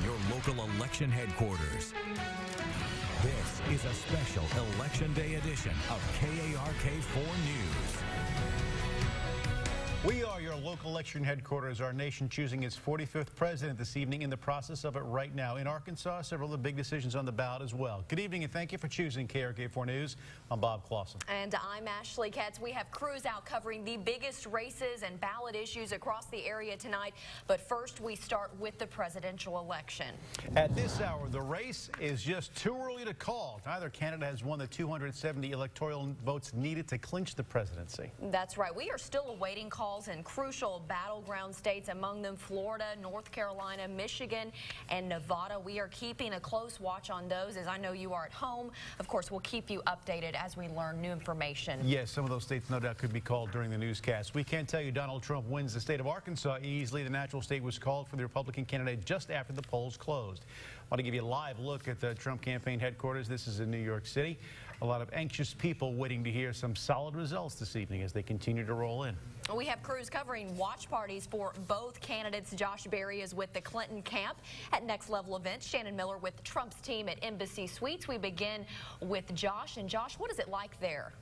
your local election headquarters. This is a special Election Day edition of KARK 4 News. We are your local election headquarters. Our nation choosing its 45th president this evening, in the process of it right now. In Arkansas, several of the big decisions on the ballot as well. Good evening and thank you for choosing KARK 4 News. I'm Bob Clausen. And I'm Ashley Katz. We have crews out covering the biggest races and ballot issues across the area tonight. But first, we start with the presidential election. At this hour, the race is just too early to call. Neither candidate has won the 270 electoral votes needed to clinch the presidency. That's right. We are still awaiting calls in crucial battleground states, among them Florida, North Carolina, Michigan, and Nevada. We are keeping a close watch on those, as I know you are at home. Of course, we'll keep you updated as we learn new information. Yes, some of those states no doubt could be called during the newscast. We can tell you Donald Trump wins the state of Arkansas easily. The natural state was called for the Republican candidate just after the polls closed. I want to give you a live look at the Trump campaign headquarters. This is in New York City. A lot of anxious people waiting to hear some solid results this evening as they continue to roll in. We have crews covering watch parties for both candidates. Josh Berry is with the Clinton camp at Next Level Events. Shannon Miller with Trump's team at Embassy Suites. We begin with Josh. And Josh, what is it like there?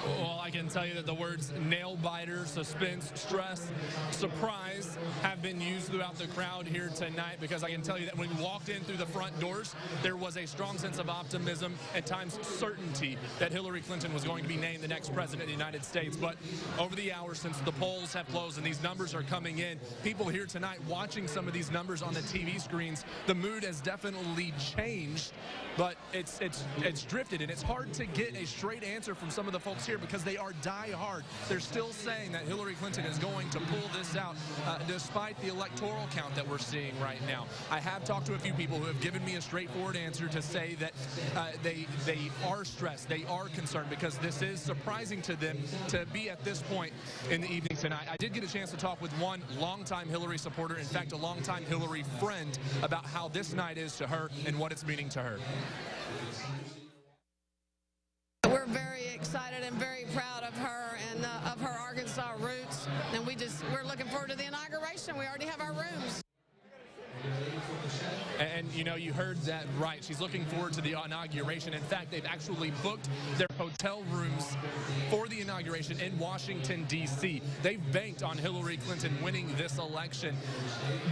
Well, I can tell you that the words nail-biter, suspense, stress, surprise have been used throughout the crowd here tonight, because I can tell you that when we walked in through the front doors, there was a strong sense of optimism, at times certainty, that Hillary Clinton was going to be named the next president of the United States. But over the hours since the polls have closed and these numbers are coming in, people here tonight watching some of these numbers on the TV screens, the mood has definitely changed, but it's drifted, and it's hard to get a straight answer from some of the folks here because they are die-hard. They're still saying that Hillary Clinton is going to pull this out despite the electoral count that we're seeing right now. I have talked to a few people who have given me a straightforward answer to say that they are stressed, they are concerned, because this is surprising to them to be at this point in the evening tonight. I did get a chance to talk with one longtime Hillary supporter, in fact a longtime Hillary friend, about how this night is to her and what it's meaning to her. We're very excited and very proud of her and of her Arkansas roots, and we're looking forward to the inauguration. We already have our rooms. And, you know, you heard that right. She's looking forward to the inauguration. In fact, they've actually booked their hotel rooms for the inauguration in Washington, D.C. They've banked on Hillary Clinton winning this election.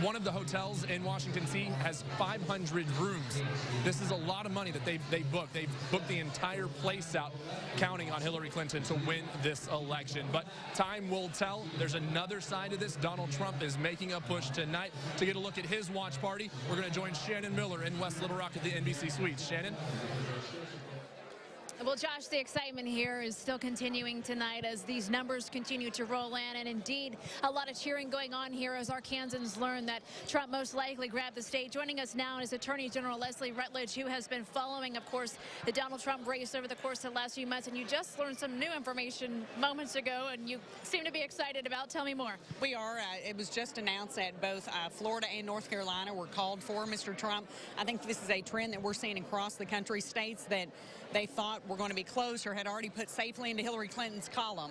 One of the hotels in Washington, D.C. has 500 rooms. This is a lot of money that they've booked. They've booked the entire place out, counting on Hillary Clinton to win this election. But time will tell. There's another side of this. Donald Trump is making a push tonight. To get a look at his watch party, we're going to join Shannon Miller in West Little Rock at the NBC Suites. Shannon? Well, Josh, the excitement here is still continuing tonight as these numbers continue to roll in, and indeed a lot of cheering going on here as Arkansans learn that Trump most likely grabbed the state. Joining us now is Attorney General Leslie Rutledge, who has been following, of course, the Donald Trump race over the course of the last few months, and you just learned some new information moments ago, and you seem to be excited about. Tell me more. We are. It was just announced that both Florida and North Carolina were called for Mr. Trump. I think this is a trend that we're seeing across the country. States that they thought were going to be close or had already put safely into Hillary Clinton's column,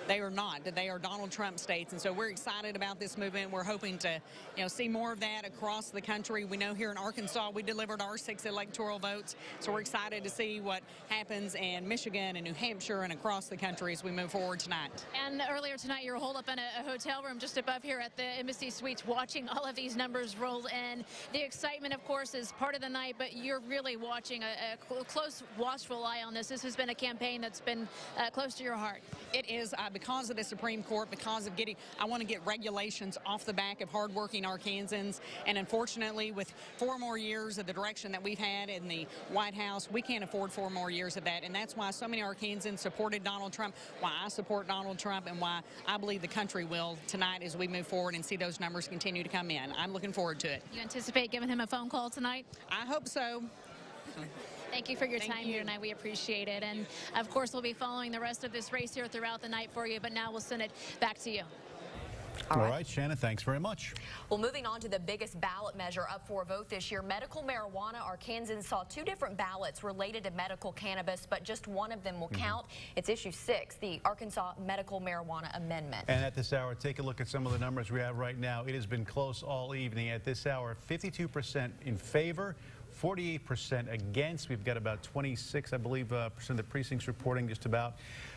they are not. They are Donald Trump states, and so we're excited about this movement. We're hoping to, see more of that across the country. We know here in Arkansas we delivered our 6 electoral votes, so we're excited to see what happens in Michigan and New Hampshire and across the country as we move forward tonight. And earlier tonight you were holed up in a hotel room just above here at the Embassy Suites watching all of these numbers roll in. The excitement, of course, is part of the night, but you're really watching a close, watchful eye on this. This has been a campaign that's been close to your heart. It is because of the Supreme Court, because of I want to get regulations off the back of hardworking Arkansans, and unfortunately with 4 more years of the direction that we've had in the White House, we can't afford 4 more years of that, and that's why so many Arkansans supported Donald Trump, why I support Donald Trump, and why I believe the country will tonight as we move forward and see those numbers continue to come in. I'm looking forward to it. You anticipate giving him a phone call tonight? I hope so. Thank you for your time here tonight. We appreciate it. And, of course, we'll be following the rest of this race here throughout the night for you. But now we'll send it back to you. All right, Shannon, thanks very much. Well, moving on to the biggest ballot measure up for a vote this year, medical marijuana. Arkansans saw 2 different ballots related to medical cannabis, but just one of them will count. It's issue 6, the Arkansas Medical Marijuana Amendment. And at this hour, take a look at some of the numbers we have right now. It has been close all evening. At this hour, 52% in favor, 48% against. We've got about 26, I believe, percent of the precincts reporting just about.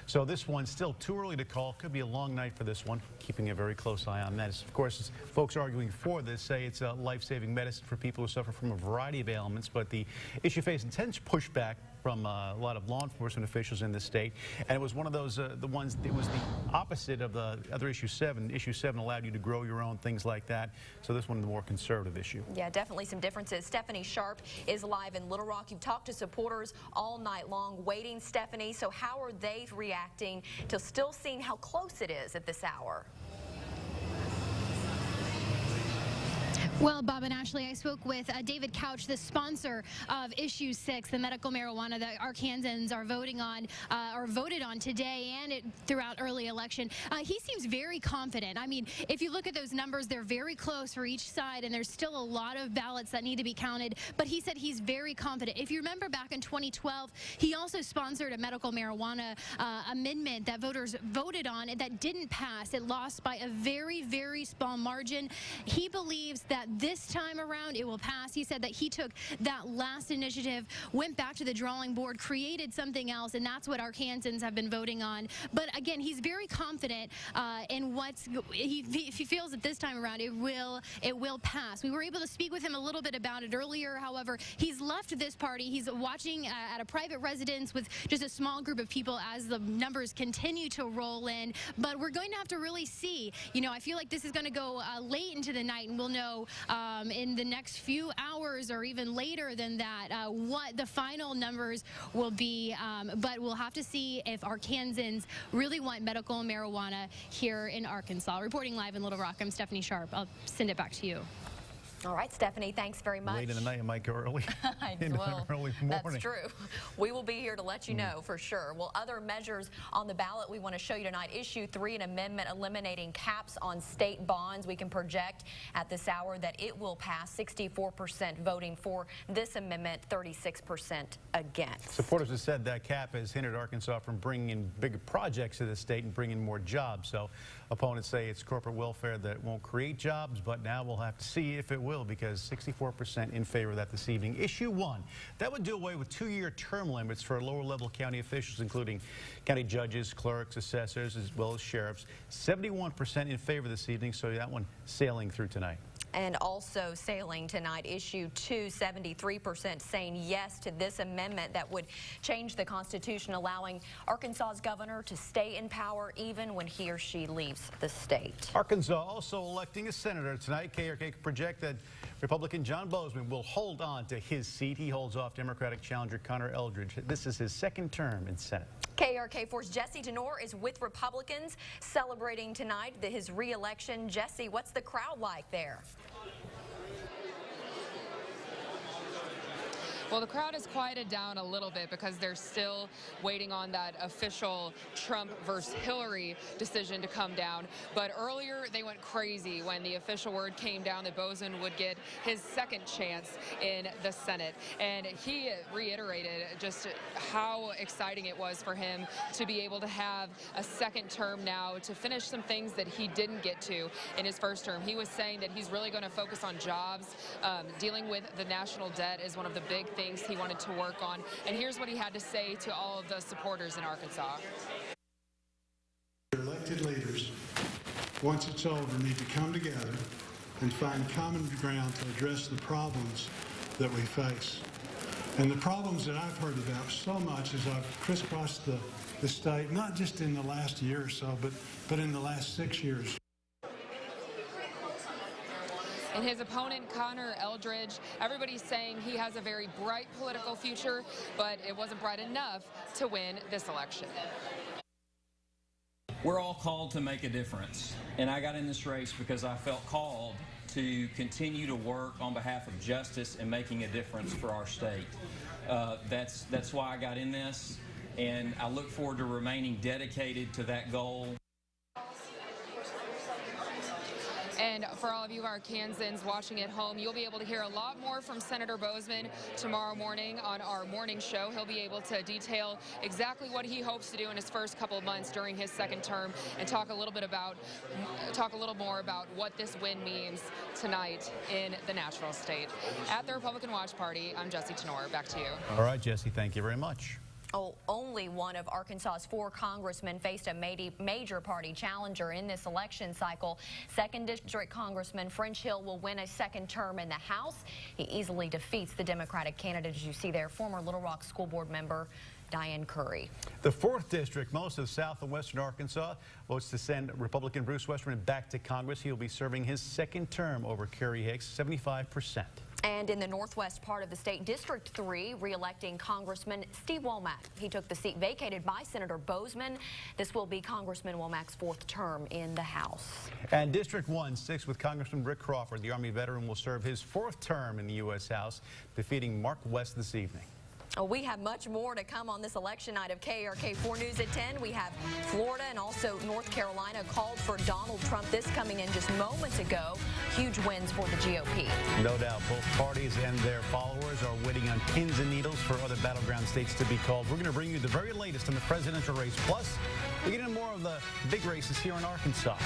So this one's still too early to call. Could be a long night for this one. Keeping a very close eye on that. Of course, folks arguing for this say it's a life-saving medicine for people who suffer from a variety of ailments, but the issue faced intense pushback from a lot of law enforcement officials in the state, and it was one of those it was the opposite of the other issue 7. Issue 7 allowed you to grow your own, things like that. So this one is the more conservative issue. Yeah, definitely some differences. Stephanie Sharp is live in Little Rock. You've talked to supporters all night long waiting, Stephanie. So how are they reacting to still seeing how close it is at this hour? Well, Bob and Ashley, I spoke with David Couch, the sponsor of Issue 6, the medical marijuana that Arkansans are voting on, or voted on today and throughout early election. He seems very confident. I mean, if you look at those numbers, they're very close for each side, and there's still a lot of ballots that need to be counted. But he said he's very confident. If you remember back in 2012, he also sponsored a medical marijuana amendment that voters voted on and that didn't pass. It lost by a very, very small margin. He believes that this time around it will pass. He said that he took that last initiative, went back to the drawing board, created something else, and that's what Arkansans have been voting on. But again, he's very confident in he feels that this time around it will pass. We were able to speak with him a little bit about it earlier. However, he's left this party. He's watching at a private residence with just a small group of people as the numbers continue to roll in. But we're going to have to really see. You know, I feel like this is going to go late into the night, and we'll know in the next few hours or even later than that what the final numbers will be. But we'll have to see if Arkansans really want medical marijuana here in Arkansas. Reporting live in Little Rock, I'm Stephanie Sharp. I'll send it back to you. All right, Stephanie, thanks very much. Late in the night, it might go early. Well, early morning. that's true. We will be here to let you know for sure. Well, other measures on the ballot we want to show you tonight. Issue 3, an amendment eliminating caps on state bonds. We can project at this hour that it will pass. 64% voting for this amendment, 36% against. Supporters have said that cap has hindered Arkansas from bringing in bigger projects to the state and bringing more jobs. So opponents say it's corporate welfare that won't create jobs, but now we'll have to see if it will, because 64% in favor of that this evening. Issue 1, that would do away with 2-year term limits for lower-level county officials, including county judges, clerks, assessors, as well as sheriffs. 71% in favor this evening, so that one sailing through tonight. And also sailing tonight, issue 2, 73% saying yes to this amendment that would change the Constitution, allowing Arkansas's governor to stay in power even when he or she leaves the state. Arkansas also electing a senator tonight. KARK project that Republican John Bozeman will hold on to his seat. He holds off Democratic challenger Connor Eldridge. This is his 2nd term in Senate. KARK4's Jesse Tenor is with Republicans celebrating tonight his re-election. Jesse, what's the crowd like there? Well, the crowd has quieted down a little bit because they're still waiting on that official Trump versus Hillary decision to come down. But earlier, they went crazy when the official word came down that Bozeman would get his 2nd chance in the Senate. And he reiterated just how exciting it was for him to be able to have a 2nd term now, to finish some things that he didn't get to in his 1st term. He was saying that he's really going to focus on jobs. Dealing with the national debt is one of the big things he wanted to work on. And here's what he had to say to all of the supporters in Arkansas. Elected leaders, once it's over, need to come together and find common ground to address the problems that we face. And the problems that I've heard about so much as I've crisscrossed the state, not just in the last year or so, but in the last 6 years. And his opponent, Connor Eldridge, everybody's saying he has a very bright political future, but it wasn't bright enough to win this election. We're all called to make a difference, and I got in this race because I felt called to continue to work on behalf of justice and making a difference for our state. That's why I got in this, and I look forward to remaining dedicated to that goal. And for all of you Arkansans watching at home, you'll be able to hear a lot more from Senator Boozman tomorrow morning on our morning show. He'll be able to detail exactly what he hopes to do in his first couple of months during his second term and talk a little more about what this win means tonight in the Natural State. At the Republican Watch Party, I'm Jesse Tenor. Back to you. All right, Jesse, thank you very much. Oh, only one of Arkansas's 4 congressmen faced a major party challenger in this election cycle. 2nd District Congressman French Hill will win a second term in the House. He easily defeats the Democratic candidate, as you see there, former Little Rock School Board member Diane Curry. The 4th District, most of South and Western Arkansas, votes to send Republican Bruce Westerman back to Congress. He'll be serving his second term over Kerry Hicks, 75%. And in the northwest part of the state, District 3, re-electing Congressman Steve Womack. He took the seat vacated by Senator Boozman. This will be Congressman Womack's 4th term in the House. And District 1 sticks with Congressman Rick Crawford. The Army veteran will serve his 4th term in the U.S. House, defeating Mark West this evening. We have much more to come on this election night of KARK 4 News at 10. We have Florida and also North Carolina called for Donald Trump. This coming in just moments ago. Huge wins for the GOP. No doubt, both parties and their followers are waiting on pins and needles for other battleground states to be called. We're going to bring you the very latest on the presidential race. Plus, we get into more of the big races here in Arkansas.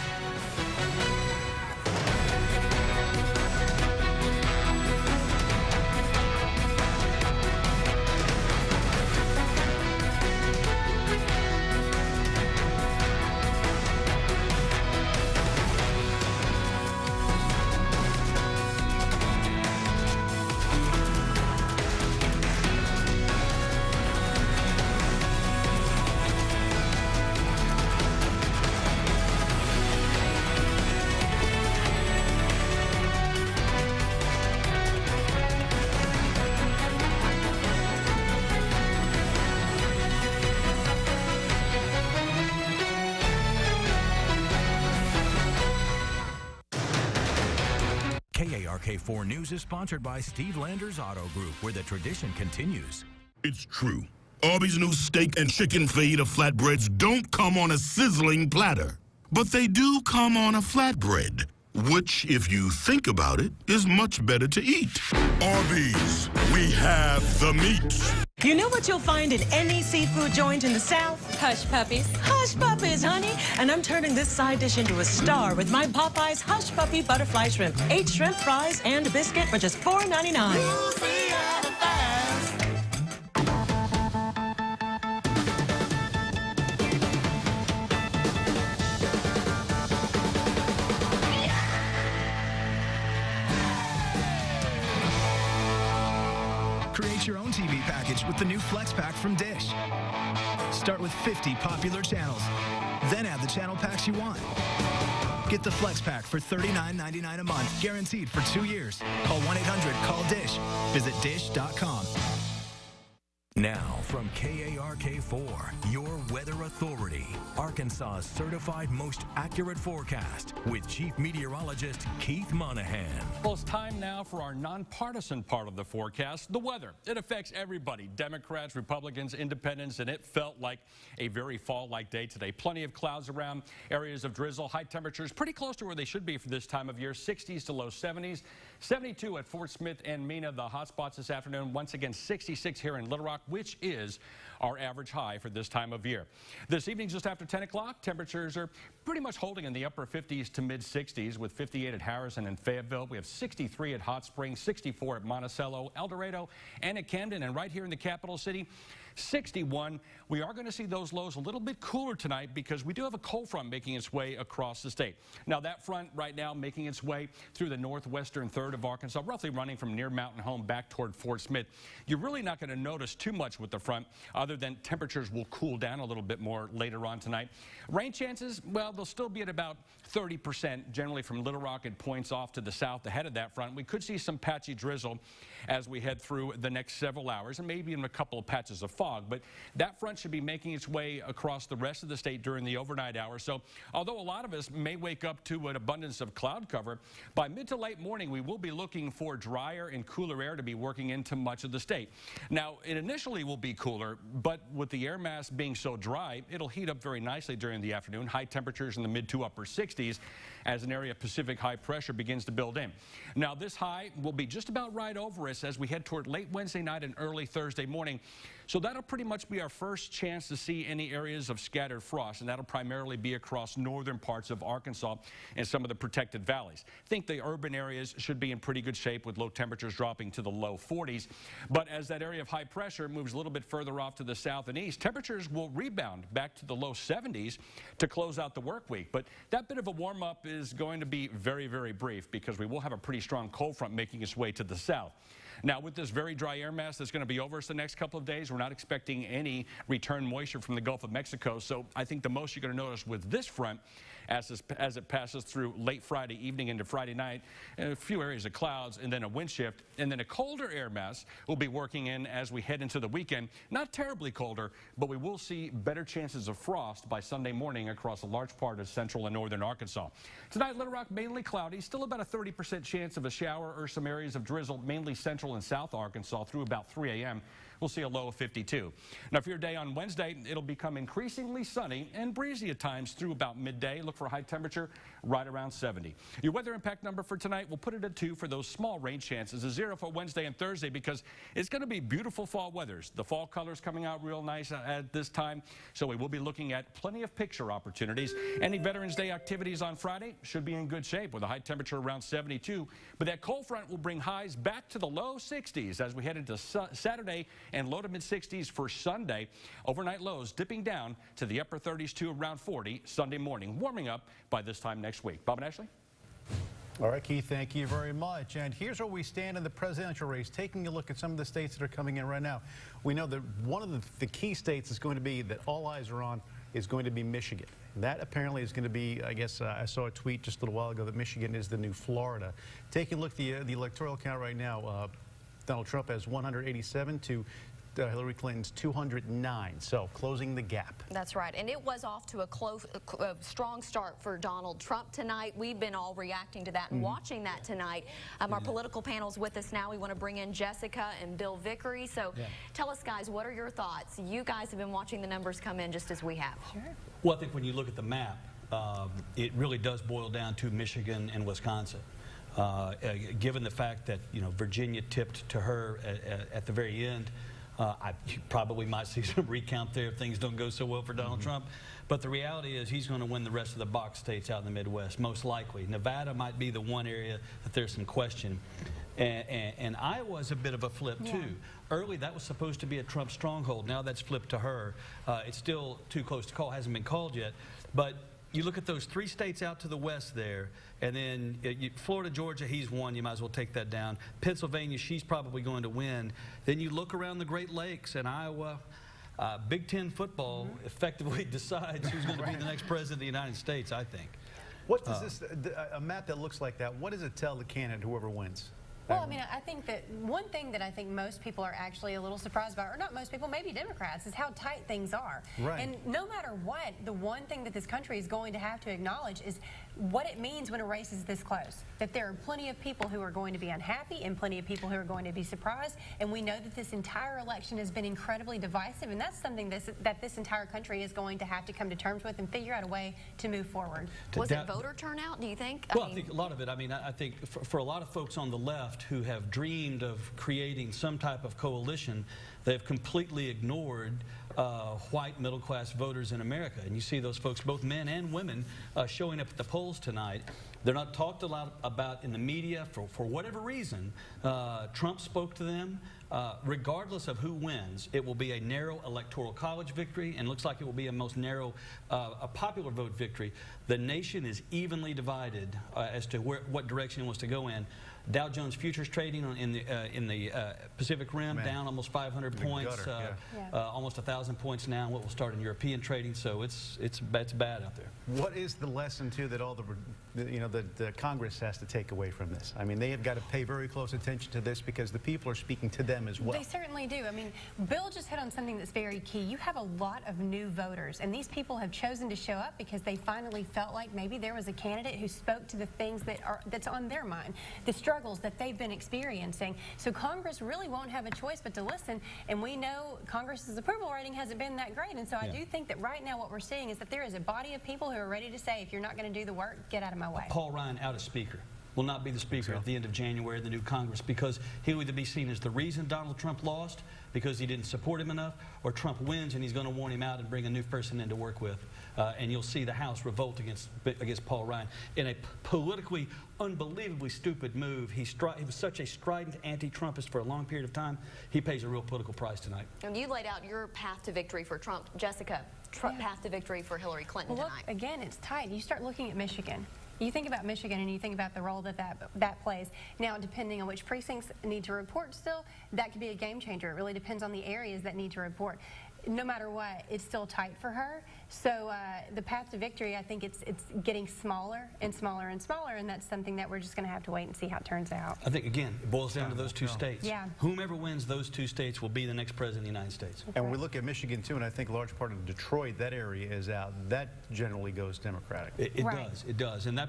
KARK 4 News is sponsored by Steve Landers Auto Group, where the tradition continues. It's true. Arby's new steak and chicken fajita flatbreads don't come on a sizzling platter, but they do come on a flatbread, which, if you think about it, is much better to eat. Arby's, we have the meat. You know what you'll find in any seafood joint in the South? Hush puppies. Hush puppies, honey. And I'm turning this side dish into a star with my Popeyes Hush Puppy Butterfly Shrimp. 8 shrimp, fries, and a biscuit for just $4.99. Create your own TV package with the new Flex Pack from Dish. Start with 50 popular channels, then add the channel packs you want. Get the Flex Pack for $39.99 a month, guaranteed for 2 years. Call 1-800-CALL-DISH. Visit dish.com. Now from KARK 4, your weather authority, Arkansas's certified most accurate forecast with Chief Meteorologist Keith Monahan. Well, it's time now for our nonpartisan part of the forecast, the weather. It affects everybody, Democrats, Republicans, Independents, and it felt like a very fall-like day today. Plenty of clouds around, areas of drizzle, high temperatures pretty close to where they should be for this time of year, 60s to low 70s. 72 at Fort Smith and Mena, the hot spots this afternoon. Once again, 66 here in Little Rock, which is our average high for this time of year. This evening, just after 10 o'clock, temperatures are pretty much holding in the upper 50s to mid 60s with 58 at Harrison and Fayetteville. We have 63 at Hot Springs, 64 at Monticello, El Dorado, and at Camden, and right here in the capital city, 61. We are going to see those lows a little bit cooler tonight because we do have a cold front making its way across the state. Now, that front right now making its way through the northwestern third of Arkansas, roughly running from near Mountain Home back toward Fort Smith. You're really not going to notice too much with the front other than temperatures will cool down a little bit more later on tonight. Rain chances, well, they'll still be at about 30%, generally from Little Rock and points off to the south ahead of that front. We could see some patchy drizzle as we head through the next several hours and maybe even a couple of patches of fog, but that front should be making its way across the rest of the state during the overnight hours. So although a lot of us may wake up to an abundance of cloud cover, by mid to late morning we will be looking for drier and cooler air to be working into much of the state. Now, it initially will be cooler, but with the air mass being so dry, it'll heat up very nicely during the afternoon. High temperatures temperatures in the mid to upper 60s as an area of Pacific high pressure begins to build in. Now, this high will be just about right over us as we head toward late Wednesday night and early Thursday morning. So that'll pretty much be our first chance to see any areas of scattered frost, and that'll primarily be across northern parts of Arkansas and some of the protected valleys. I think the urban areas should be in pretty good shape with low temperatures dropping to the low 40s. But as that area of high pressure moves a little bit further off to the south and east, temperatures will rebound back to the low 70s to close out the work week. But that bit of a warm-up is going to be very, very brief because we will have a pretty strong cold front making its way to the south. Now, with this very dry air mass that's going to be over us the next couple of days, we're not expecting any return moisture from the Gulf of Mexico. So I think the most you're going to notice with this front as it passes through late Friday evening into Friday night, a few areas of clouds and then a wind shift. And then a colder air mass will be working in as we head into the weekend. Not terribly colder, but we will see better chances of frost by Sunday morning across a large part of central and northern Arkansas. Tonight, Little Rock mainly cloudy, still about a 30% chance of a shower or some areas of drizzle, mainly central and south Arkansas through about 3 a.m. We'll see a low of 52. Now, for your day on Wednesday, it'll become increasingly sunny and breezy at times through about midday. Look for a high temperature right around 70. Your weather impact number for tonight, we'll put it at 2 for those small rain chances, a 0 for Wednesday and Thursday because it's going to be beautiful fall weathers. The fall colors coming out real nice at this time, so we will be looking at plenty of picture opportunities. Any Veterans Day activities on Friday should be in good shape with a high temperature around 72, but that cold front will bring highs back to the low 60s as we head into Saturday and low to mid 60s for Sunday. Overnight lows dipping down to the upper 30s to around 40 Sunday morning, warming up by this time next week. Bob and Ashley? All right, Keith, thank you very much. And here's where we stand in the presidential race, taking a look at some of the states that are coming in right now. We know that one of the key states is going to be that all eyes are on is going to be Michigan. That apparently is going to be, I guess, I saw a tweet just a little while ago that Michigan is the new Florida. Taking a look at the electoral count right now, Donald Trump has 187 to Hillary Clinton's 209, so closing the gap. That's right, and it was off to a strong start for Donald Trump tonight. We've been all reacting to that and watching that tonight. Our political panel's with us now. We want to bring in Jessica and Bill Vickery. So tell us, guys, what are your thoughts? You guys have been watching the numbers come in just as we have. Sure. Well, I think when you look at the map, it really does boil down to Michigan and Wisconsin. Given the fact that, you know, Virginia tipped to her at the very end, you probably might see some recount there if things don't go so well for Donald Trump. But the reality is he's going to win the rest of the box states out in the Midwest, most likely. Nevada might be the one area that there's some question. And Iowa's a bit of a flip, too. Early, that was supposed to be a Trump stronghold. Now that's flipped to her. It's still too close to call. Hasn't been called yet. But you look at those 3 states out to the west there, and then Florida, Georgia, he's won. You might as well take that down. Pennsylvania, she's probably going to win. Then you look around the Great Lakes and Iowa. Big Ten football effectively decides who's going to be the next president of the United States, I think. What does this, a map that looks like that, what does it tell the candidate, whoever wins? Well, I mean, I think that one thing that I think most people are actually a little surprised about, or not most people, maybe Democrats, is how tight things are. Right. And no matter what, the one thing that this country is going to have to acknowledge is what it means when a race is this close. That there are plenty of people who are going to be unhappy and plenty of people who are going to be surprised. And we know that this entire election has been incredibly divisive, and that's something that this entire country is going to have to come to terms with and figure out a way to move forward. Was it voter turnout, do you think? Well, I think a lot of it. I mean, I think for a lot of folks on the left who have dreamed of creating some type of coalition, they've completely ignored white middle-class voters in America. And you see those folks, both men and women, showing up at the polls tonight. They're not talked a lot about in the media for whatever reason. Trump spoke to them. Regardless of who wins, it will be a narrow electoral college victory, and looks like it will be a most narrow a popular vote victory. The nation is evenly divided as to what direction it wants to go in. Dow Jones futures trading in the Pacific Rim down almost 500 points, almost 1,000 points now. What will start in European trading, so it's bad out there. What is the lesson too that all the Congress has to take away from this? I mean, they have got to pay very close attention to this because the people are speaking to them them as well. They certainly do. I mean, Bill just hit on something that's very key. You have a lot of new voters, and these people have chosen to show up because they finally felt like maybe there was a candidate who spoke to the things that's on their mind, the struggles that they've been experiencing. So Congress really won't have a choice but to listen, and we know Congress's approval rating hasn't been that great, and so I do think that right now what we're seeing is that there is a body of people who are ready to say, if you're not going to do the work, get out of my way. Paul Ryan out as Speaker will not be the Speaker at the end of January of the new Congress, because he'll either be seen as the reason Donald Trump lost because he didn't support him enough, or Trump wins and he's going to warn him out and bring a new person in to work with. And you'll see the House revolt against Paul Ryan in a politically unbelievably stupid move. He was such a strident anti-Trumpist for a long period of time. He pays a real political price tonight. And you laid out your path to victory for Trump. Jessica, path to victory for Hillary Clinton tonight. Again, it's tight. You start looking at Michigan. You think about Michigan and you think about the role that plays. Now, depending on which precincts need to report still, that could be a game changer. It really depends on the areas that need to report. No matter what, it's still tight for her. So the path to victory, I think it's getting smaller and smaller and smaller, and that's something that we're just going to have to wait and see how it turns out. I think, again, it boils down to those two states. Yeah. Whomever wins those two states will be the next president of the United States. And we look at Michigan, too, and I think a large part of Detroit, that area is out. That generally goes Democratic. It does. It does. And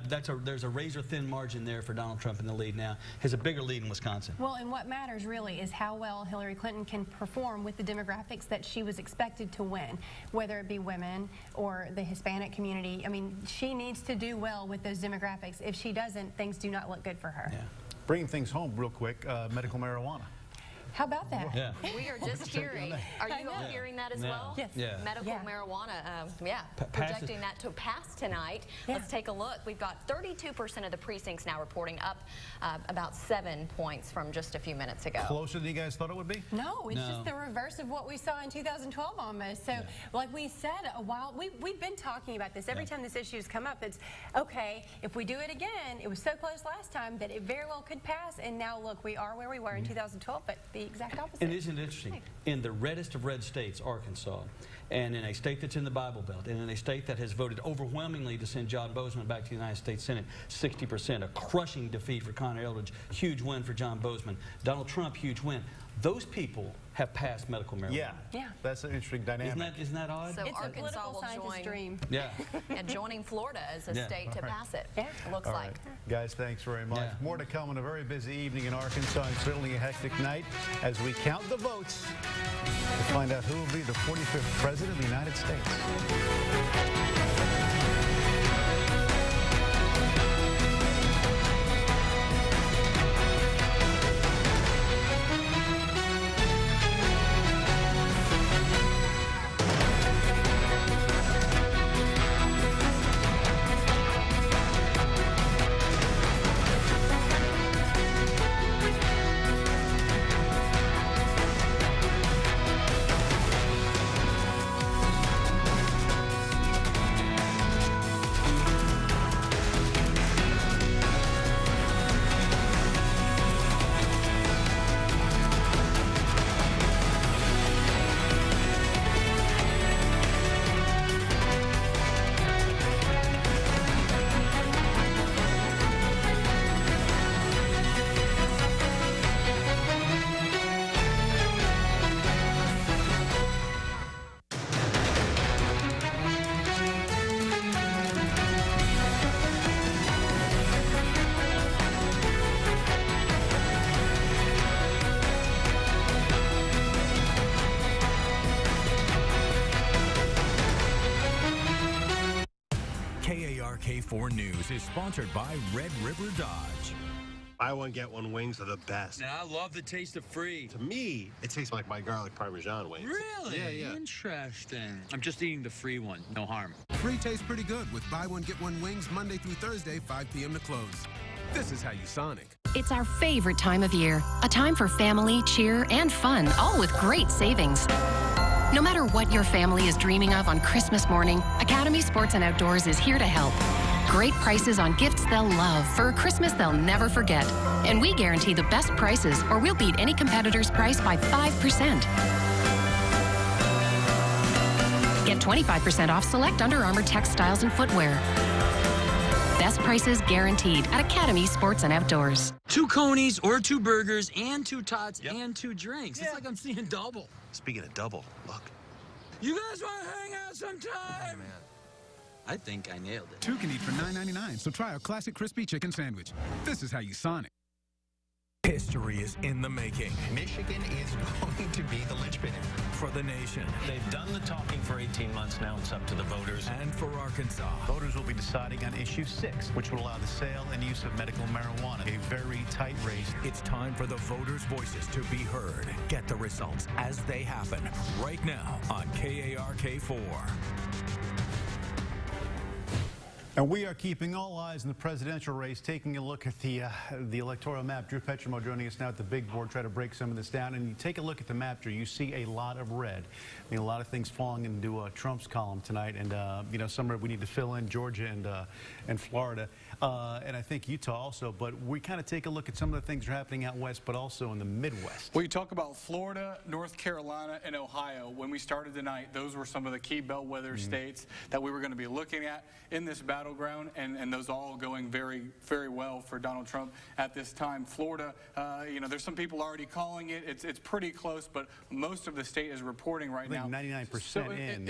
there's a razor-thin margin there for Donald Trump in the lead now. Has a bigger lead in Wisconsin. Well, and what matters really is how well Hillary Clinton can perform with the demographics that she was expected to win, whether it be women or the Hispanic community. I mean, she needs to do well with those demographics. If she doesn't, things do not look good for her. Yeah. Bringing things home real quick, medical marijuana. How about that? Yeah. We are just hearing. Are you all hearing that as well? Yes. Yeah. Medical marijuana, projecting that to pass tonight. Let's take a look. We've got 32% of the precincts now reporting, up about 7 points from just a few minutes ago. Closer than you guys thought it would be? No, it's just the reverse of what we saw in 2012 almost. So like we said a while, we've been talking about this. Every time this issue has come up, it's, okay, if we do it again, it was so close last time that it very well could pass. And now look, we are where we were in 2012, but the exact opposite. And isn't it interesting? In the reddest of red states, Arkansas, and in a state that's in the Bible Belt, and in a state that has voted overwhelmingly to send John Bozeman back to the United States Senate, 60%, a crushing defeat for Connor Eldridge, huge win for John Bozeman. Donald Trump, huge win. Those people have passed medical marijuana. Yeah. That's an interesting dynamic. Isn't that odd? So It's Arkansas a will join, dream. Yeah. and joining Florida as a state to pass it. Yeah. Looks All like. right. Guys, thanks very much. Yeah. More to come on a very busy evening in Arkansas, and certainly a hectic night as we count the votes to find out who will be the 45th President of the United States. KARK4 News is sponsored by Red River Dodge. Buy one, get one wings are the best. Now, I love the taste of free. To me, it tastes like my garlic Parmesan wings. Really? Yeah. Interesting. I'm just eating the free one. No harm. Free tastes pretty good with buy one, get one wings Monday through Thursday, 5 p.m. to close. This is how you Sonic. It's our favorite time of year. A time for family, cheer, and fun, all with great savings. No matter what your family is dreaming of on Christmas morning, Academy Sports and Outdoors is here to help. Great prices on gifts they'll love for a Christmas they'll never forget. And we guarantee the best prices, or we'll beat any competitor's price by 5%. Get 25% off select Under Armour textiles and footwear. Best prices guaranteed at Academy Sports and Outdoors. 2 conies or 2 burgers and 2 tots and 2 drinks. It's like I'm seeing double. Speaking of double, look. You guys want to hang out sometime? Man. I think I nailed it. 2 can eat for $9.99, so try our classic crispy chicken sandwich. This is how you Sonic. History is in the making. Michigan is going to be the linchpin for the nation. They've done the talking for 18 months. Now it's up to the voters. And for Arkansas. Voters will be deciding on issue 6, which would allow the sale and use of medical marijuana. A very tight race. It's time for the voters' voices to be heard. Get the results as they happen right now on KARK4. And we are keeping all eyes on the presidential race, taking a look at the electoral map. Drew Petrimo joining us now at the big board, try to break some of this down. And you take a look at the map, Drew, you see a lot of red. I mean, a lot of things falling into Trump's column tonight. And, you know, somewhere we need to fill in Georgia and Florida. And I think Utah also. But we kind of take a look at some of the things that are happening out west, but also in the Midwest. Well, you talk about Florida, North Carolina, and Ohio. When we started tonight, those were some of the key bellwether states that we were going to be looking at in this battleground, and those all going very, very well for Donald Trump at this time. Florida, you know, there's some people already calling it. It's pretty close, but most of the state is reporting right now. 99% so in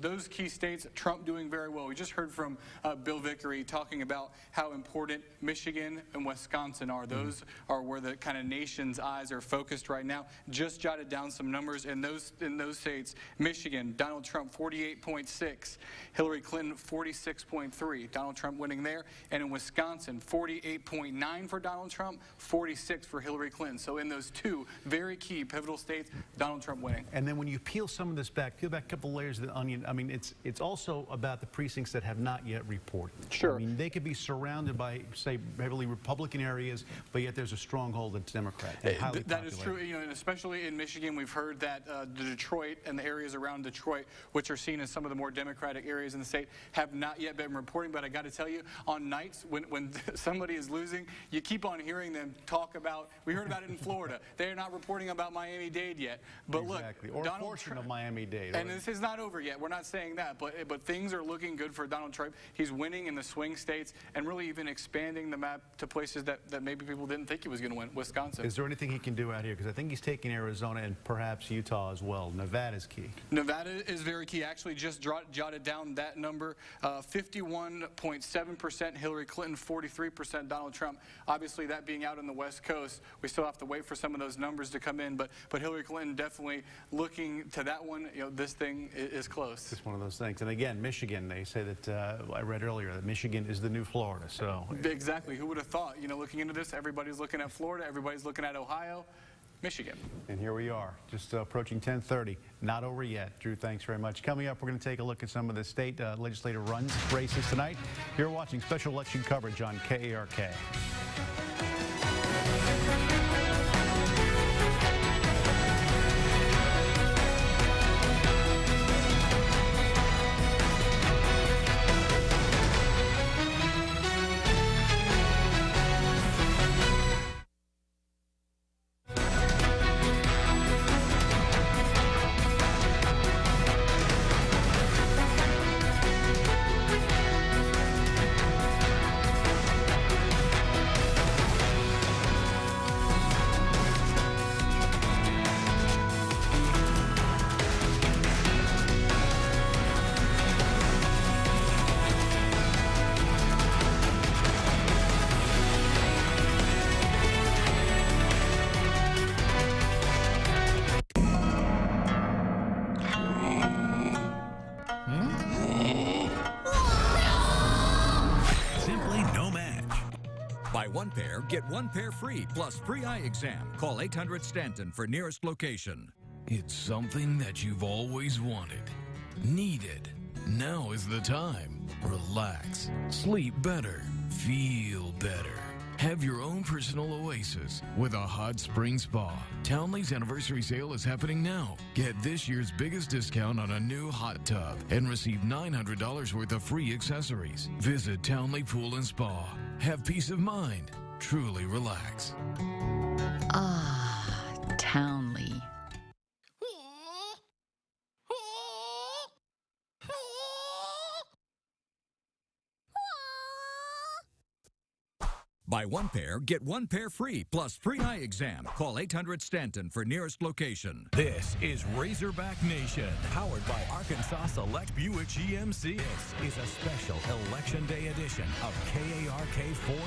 those key states, Trump doing very well. We just heard from Bill Vickery talking about how important Michigan and Wisconsin are. Those are where the kind of nation's eyes are focused right now. Just jotted down some numbers in those states. Michigan, Donald Trump 48.6, Hillary Clinton 46.3. Donald Trump winning there. And in Wisconsin, 48.9 for Donald Trump, 46 for Hillary Clinton. So in those 2 very key pivotal states, Donald Trump winning. And then when you peel some of this back, peel back a couple layers of the onion, I mean, it's also about the precincts that have not yet reported. Sure. I mean, they could be surrounded by, say, heavily Republican areas, but yet there's a stronghold that's Democrat. That is true, you know, and especially in Michigan, we've heard that Detroit and the areas around Detroit, which are seen as some of the more Democratic areas in the state, have not yet been reporting. But I got to tell you, on nights when somebody is losing, you keep on hearing them talk about. We heard about it in Florida. They are not reporting about Miami-Dade yet. But exactly. Look, or Donald a portion Trump, of Miami-Dade. And this is not over yet. We're not saying that, but things are looking good for Donald Trump. He's winning in the swing states and really even expanding the map to places that maybe people didn't think he was going to win. Wisconsin. Is there anything he can do out here? Because I think he's taking Arizona and perhaps Utah as well. Nevada's key. Nevada is very key. Actually, just jotted down that number. 51.7% Hillary Clinton, 43% Donald Trump. Obviously, that being out on the West Coast, we still have to wait for some of those numbers to come in. But Hillary Clinton definitely looking to that one. You know, this thing is close. It's one of those things. And again, Michigan. They say that I read earlier that Michigan is the new Florida. So exactly. Who would have thought? You know, looking into this, everybody's looking at Florida. Everybody's looking at Ohio. Michigan. And here we are, just approaching 10:30. Not over yet. Drew, thanks very much. Coming up, we're going to take a look at some of the state legislative races tonight. You're watching special election coverage on KARK. Buy 1 pair, get 1 pair free, plus free eye exam. Call 800-STANTON for nearest location. It's something that you've always wanted, needed. Now is the time. Relax, sleep better, feel better. Have your own personal oasis with a hot spring spa. Townley's anniversary sale is happening now. Get this year's biggest discount on a new hot tub and receive $900 worth of free accessories. Visit Townley Pool and Spa. Have peace of mind. Truly relax. Ah, Townley. Buy one pair, get one pair free, plus free eye exam. Call 800-STANTON for nearest location. This is Razorback Nation, powered by Arkansas Select Buick GMC. This is a special Election Day edition of KARK4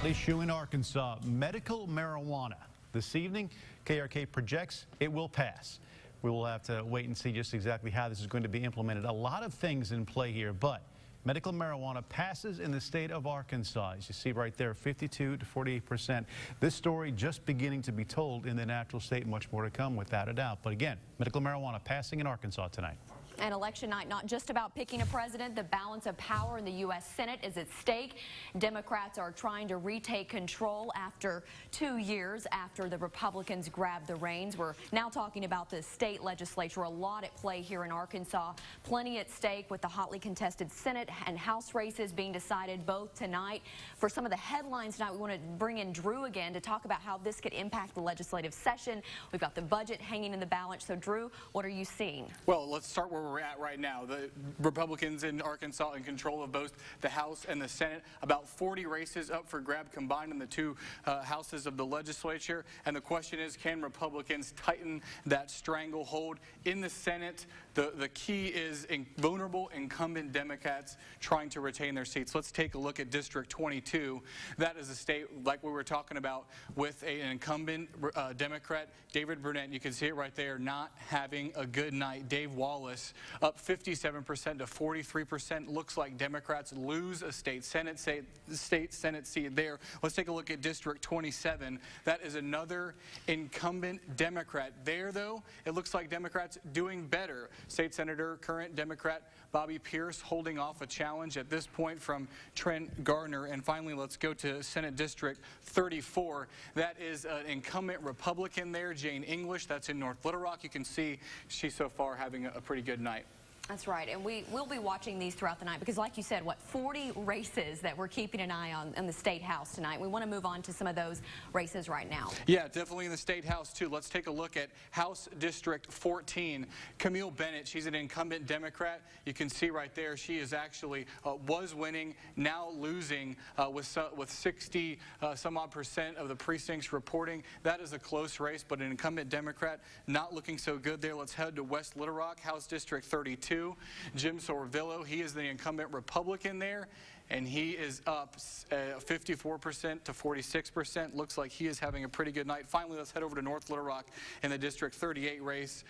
News. Issue in Arkansas, medical marijuana. This evening, KARK projects it will pass. We will have to wait and see just exactly how this is going to be implemented. A lot of things in play here, but medical marijuana passes in the state of Arkansas. As you see right there, 52 to 48%. This story just beginning to be told in the natural state. Much more to come, without a doubt. But again, medical marijuana passing in Arkansas tonight. And election night, not just about picking a president. The balance of power in the U.S. Senate is at stake. Democrats are trying to retake control after 2 years after the Republicans grabbed the reins. We're now talking about the state legislature. A lot at play here in Arkansas. Plenty at stake with the hotly contested Senate and House races being decided both tonight. For some of the headlines tonight, we want to bring in Drew again to talk about how this could impact the legislative session. We've got the budget hanging in the balance. So, Drew, what are you seeing? Well, let's start where we're at right now. The Republicans in Arkansas in control of both the House and the Senate. About 40 races up for grab combined in the two houses of the legislature. And the question is, can Republicans tighten that stranglehold in the Senate? The key is vulnerable incumbent Democrats trying to retain their seats. Let's take a look at District 22. That is a state, like we were talking about, with an incumbent Democrat, David Burnett. You can see it right there, not having a good night. Dave Wallace up 57% to 43%. Looks like Democrats lose a state Senate seat there. Let's take a look at District 27. That is another incumbent Democrat. There, though, it looks like Democrats doing better. State Senator, current Democrat Bobby Pierce holding off a challenge at this point from Trent Gardner. And finally, let's go to Senate District 34. That is an incumbent Republican there, Jane English. That's in North Little Rock. You can see she's so far having a pretty good night. That's right, and we will be watching these throughout the night because, like you said, 40 races that we're keeping an eye on in the State House tonight. We want to move on to some of those races right now. Yeah, definitely in the State House, too. Let's take a look at House District 14. Camille Bennett, she's an incumbent Democrat. You can see right there she is actually was winning, now losing with 60 some odd % of the precincts reporting. That is a close race, but an incumbent Democrat not looking so good there. Let's head to West Little Rock, House District 32. Jim Sorvillo, he is the incumbent Republican there, and he is up 54% to 46%. Looks like he is having a pretty good night. Finally, let's head over to North Little Rock in the District 38 race.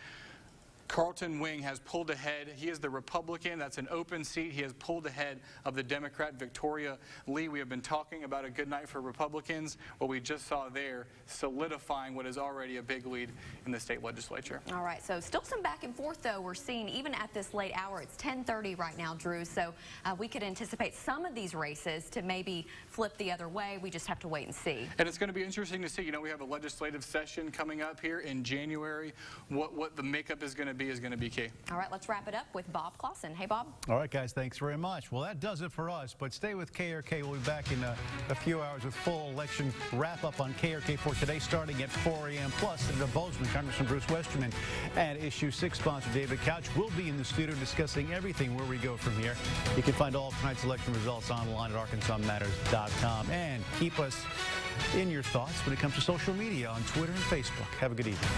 Carlton Wing has pulled ahead. He is the Republican. That's an open seat. He has pulled ahead of the Democrat Victoria Lee. We have been talking about a good night for Republicans. What we just saw there, solidifying what is already a big lead in the state legislature. All right, so still some back and forth, though. We're seeing even at this late hour, it's 10:30 right now, Drew. So we could anticipate some of these races to maybe flip the other way. We just have to wait and see. And it's going to be interesting to see. You know, we have a legislative session coming up here in January. What the makeup is going to be key. All right, let's wrap it up with Bob Clausen. Hey, Bob. All right, guys, thanks very much. Well, that does it for us, but stay with KARK. We'll be back in a few hours with full election wrap-up on KARK4 today, starting at 4 a.m. Plus, Senator Bozeman, Congressman Bruce Westerman, and Issue 6 sponsor David Couch will be in the studio discussing everything where we go from here. You can find all of tonight's election results online at arkansasmatters.com, and keep us in your thoughts when it comes to social media on Twitter and Facebook. Have a good evening.